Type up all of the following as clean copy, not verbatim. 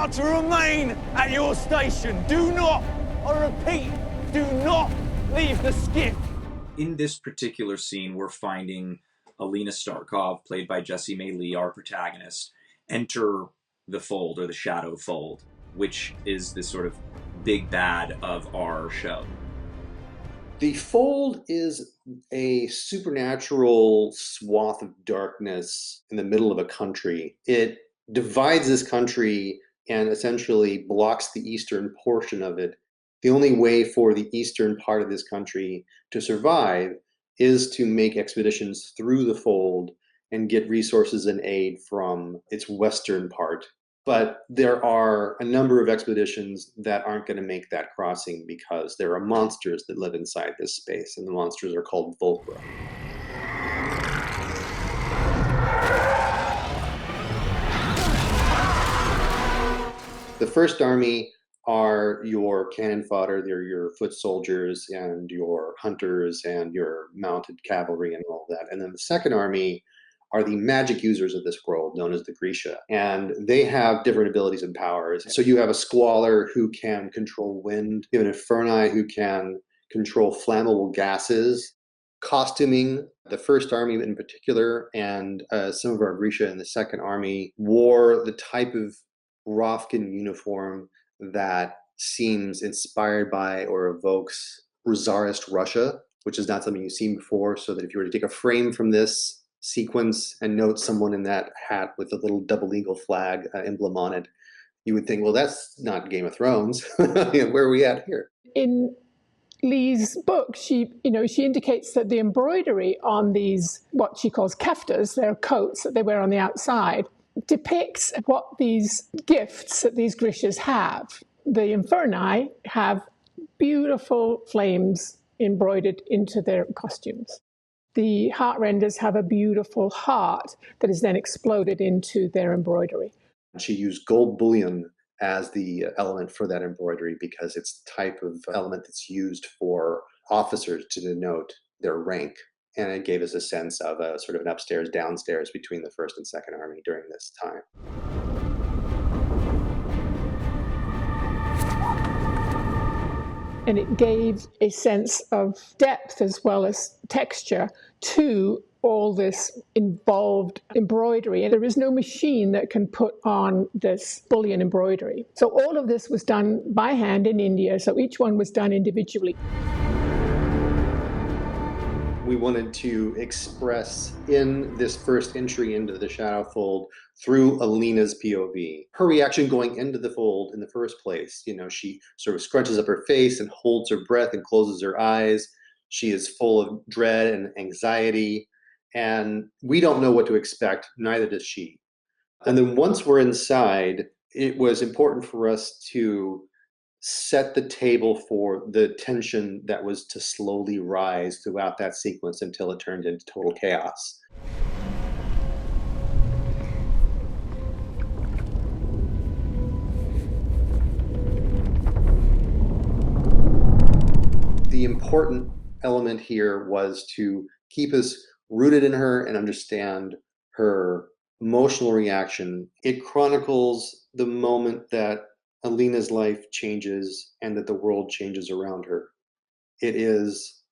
are to remain at your station. Do not, I repeat, do not leave the skip. In this particular scene, we're finding Alina Starkov, played by Jessie May Lee, our protagonist, enter the fold, or the shadow fold, which is this sort of big bad of our show. The fold is a supernatural swath of darkness in the middle of a country. It divides this country and essentially blocks the eastern portion of it. The only way for the eastern part of this country to survive is to make expeditions through the fold and get resources and aid from its western part. But there are a number of expeditions that aren't going to make that crossing because there are monsters that live inside this space, and the monsters are called Volcra. The First Army are your cannon fodder. They're your foot soldiers and your hunters and your mounted cavalry and all that. And then the Second Army are the magic users of this world, known as the Grisha. And they have different abilities and powers. So you have a Squaller who can control wind. You have an Inferni who can control flammable gases. Costuming, the First Army in particular, and some of our Grisha in the Second Army wore the type of Rofkin uniform that seems inspired by or evokes Czarist Russia, which is not something you've seen before. So that if you were to take a frame from this sequence and note someone in that hat with a little double eagle flag emblem on it, you would think, well, that's not Game of Thrones. Where are we at here? In Lee's book, she indicates that the embroidery on these, what she calls keftas, their coats that they wear on the outside, depicts what these gifts that these Grishas have. The Inferni have beautiful flames embroidered into their costumes. The Heartrenders have a beautiful heart that is then exploded into their embroidery. She used gold bullion as the element for that embroidery because it's the type of element that's used for officers to denote their rank. And it gave us a sense of a sort of an upstairs, downstairs between the First and Second Army during this time. And it gave a sense of depth as well as texture to all this involved embroidery. And there is no machine that can put on this bullion embroidery. So all of this was done by hand in India. So each one was done individually. We wanted to express in this first entry into the Shadow Fold through Alina's POV. Her reaction going into the fold in the first place, she sort of scrunches up her face and holds her breath and closes her eyes. She is full of dread and anxiety, and we don't know what to expect, neither does she. And then once we're inside, it was important for us to set the table for the tension that was to slowly rise throughout that sequence until it turned into total chaos. The important element here was to keep us rooted in her and understand her emotional reaction. It chronicles the moment that Alina's life changes and that the world changes around her. It is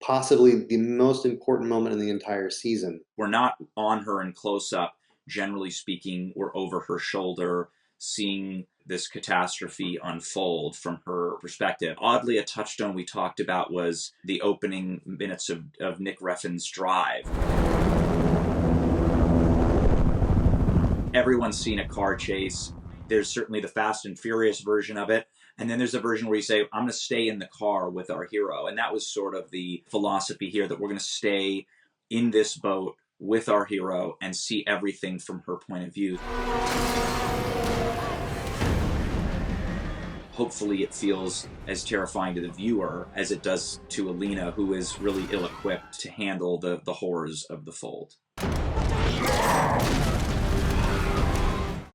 possibly the most important moment in the entire season. We're not on her in close-up. Generally speaking, we're over her shoulder, seeing this catastrophe unfold from her perspective. Oddly, a touchstone we talked about was the opening minutes of Nick Refn's Drive. Everyone's seen a car chase. There's certainly the Fast and Furious version of it. And then there's a version where you say, I'm going to stay in the car with our hero. And that was sort of the philosophy here, that we're going to stay in this boat with our hero and see everything from her point of view. Hopefully it feels as terrifying to the viewer as it does to Alina, who is really ill-equipped to handle the horrors of the fold.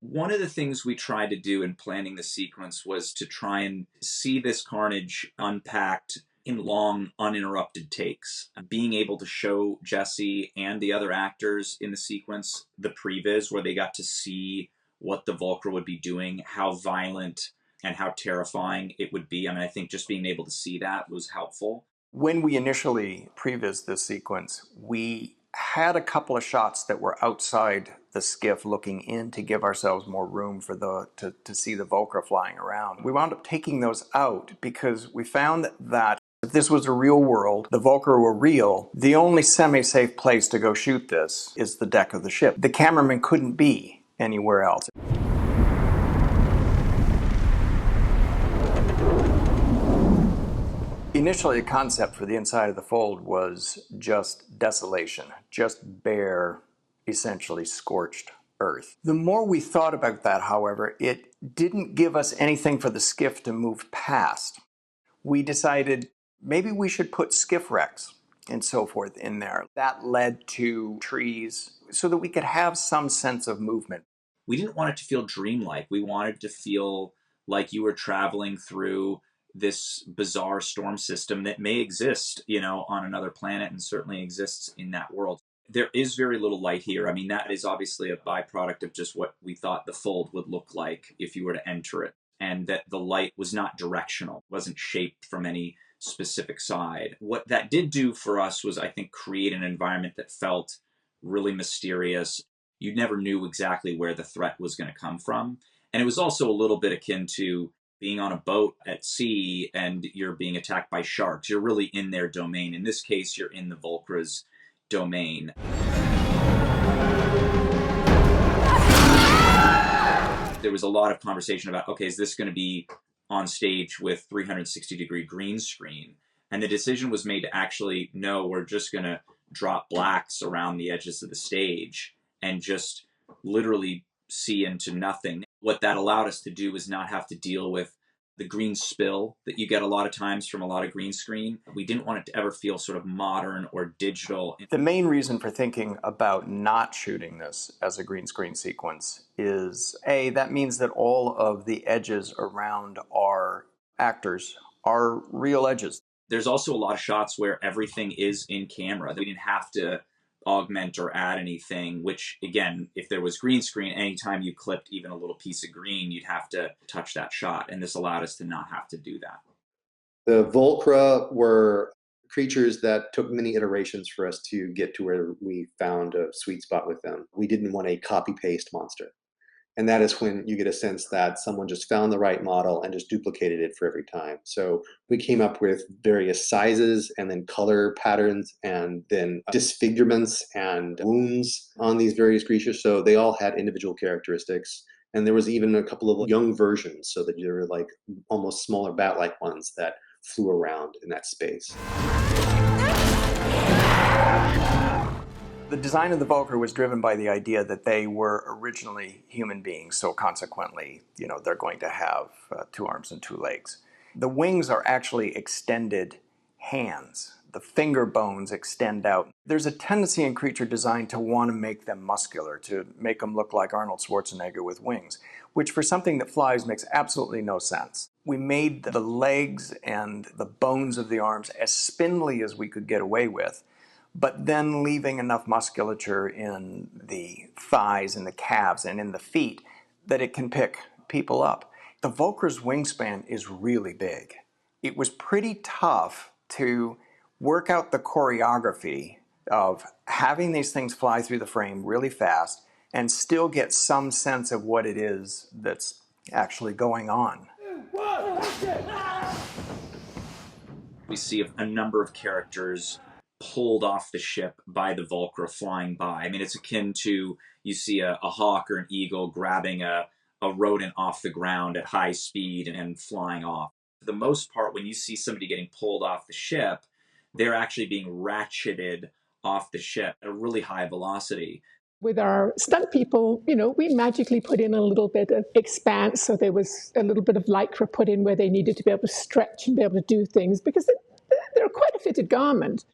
One of the things we tried to do in planning the sequence was to try and see this carnage unpacked in long, uninterrupted takes. Being able to show Jessie and the other actors in the sequence the previs, where they got to see what the Volcra would be doing, how violent and how terrifying it would be. I mean, I think just being able to see that was helpful. When we initially prevised this sequence, we had a couple of shots that were outside the skiff looking in to give ourselves more room for to see the Volcra flying around. We wound up taking those out because we found that if this was a real world, the Volcra were real, the only semi-safe place to go shoot this is the deck of the ship. The cameraman couldn't be anywhere else. Initially, the concept for the inside of the fold was just desolation, just bare, essentially scorched earth. The more we thought about that, however, it didn't give us anything for the skiff to move past. We decided maybe we should put skiff wrecks and so forth in there. That led to trees so that we could have some sense of movement. We didn't want it to feel dreamlike. We wanted to feel like you were traveling through this bizarre storm system that may exist, on another planet and certainly exists in that world. There is very little light here. I mean, that is obviously a byproduct of just what we thought the fold would look like if you were to enter it. And that the light was not directional, wasn't shaped from any specific side. What that did do for us was, I think, create an environment that felt really mysterious. You never knew exactly where the threat was going to come from. And it was also a little bit akin to being on a boat at sea and you're being attacked by sharks. You're really in their domain. In this case, you're in the Volcra's domain. There was a lot of conversation about, okay, is this going to be on stage with 360-degree green screen? And the decision was made to actually, no, we're just going to drop blacks around the edges of the stage and just literally see into nothing. What that allowed us to do was not have to deal with the green spill that you get a lot of times from a lot of green screen. We didn't want it to ever feel sort of modern or digital. The main reason for thinking about not shooting this as a green screen sequence is, A, that means that all of the edges around our actors are real edges. There's also a lot of shots where everything is in camera. We didn't have to augment or add anything, which again, if there was green screen, anytime you clipped even a little piece of green, you'd have to touch that shot. And this allowed us to not have to do that. The Volcra were creatures that took many iterations for us to get to where we found a sweet spot with them. We didn't want a copy-paste monster. And that is when you get a sense that someone just found the right model and just duplicated it for every time. So we came up with various sizes and then color patterns and then disfigurements and wounds on these various creatures. So they all had individual characteristics. And there was even a couple of young versions, so that they were like almost smaller bat-like ones that flew around in that space. The design of the Volcra was driven by the idea that they were originally human beings, so consequently, they're going to have 2 arms and 2 legs. The wings are actually extended hands. The finger bones extend out. There's a tendency in creature design to want to make them muscular, to make them look like Arnold Schwarzenegger with wings, which for something that flies makes absolutely no sense. We made the legs and the bones of the arms as spindly as we could get away with, but then leaving enough musculature in the thighs and the calves and in the feet that it can pick people up. The Volcra's wingspan is really big. It was pretty tough to work out the choreography of having these things fly through the frame really fast and still get some sense of what it is that's actually going on. We see a number of characters pulled off the ship by the Volcra flying by. I mean, it's akin to, you see a hawk or an eagle grabbing a rodent off the ground at high speed and flying off. For the most part, when you see somebody getting pulled off the ship, they're actually being ratcheted off the ship at a really high velocity. With our stunt people, we magically put in a little bit of expanse, so there was a little bit of lycra put in where they needed to be able to stretch and be able to do things, because they're quite a fitted garment.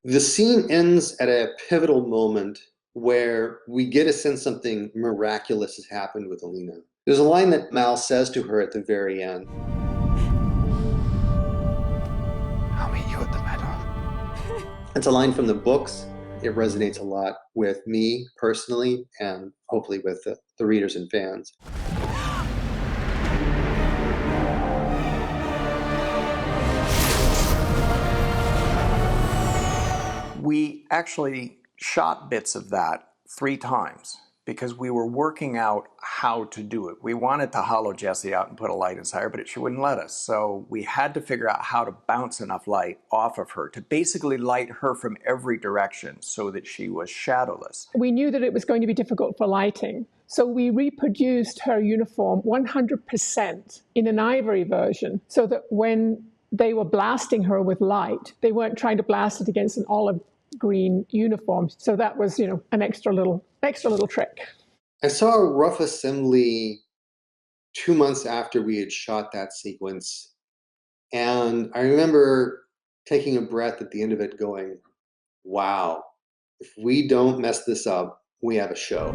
The scene ends at a pivotal moment where we get a sense something miraculous has happened with Alina. There's a line that Mal says to her at the very end. I'll meet you at the meadow. It's a line from the books. It resonates a lot with me personally, and hopefully with the readers and fans. We actually shot bits of that 3 times because we were working out how to do it. We wanted to hollow Jessie out and put a light inside her, but she wouldn't let us. So we had to figure out how to bounce enough light off of her to basically light her from every direction so that she was shadowless. We knew that it was going to be difficult for lighting, so we reproduced her uniform 100% in an ivory version so that when they were blasting her with light, they weren't trying to blast it against an olive green uniform. So that was, an extra little trick. I saw a rough assembly 2 months after we had shot that sequence, and I remember taking a breath at the end of it going, wow, if we don't mess this up, we have a show.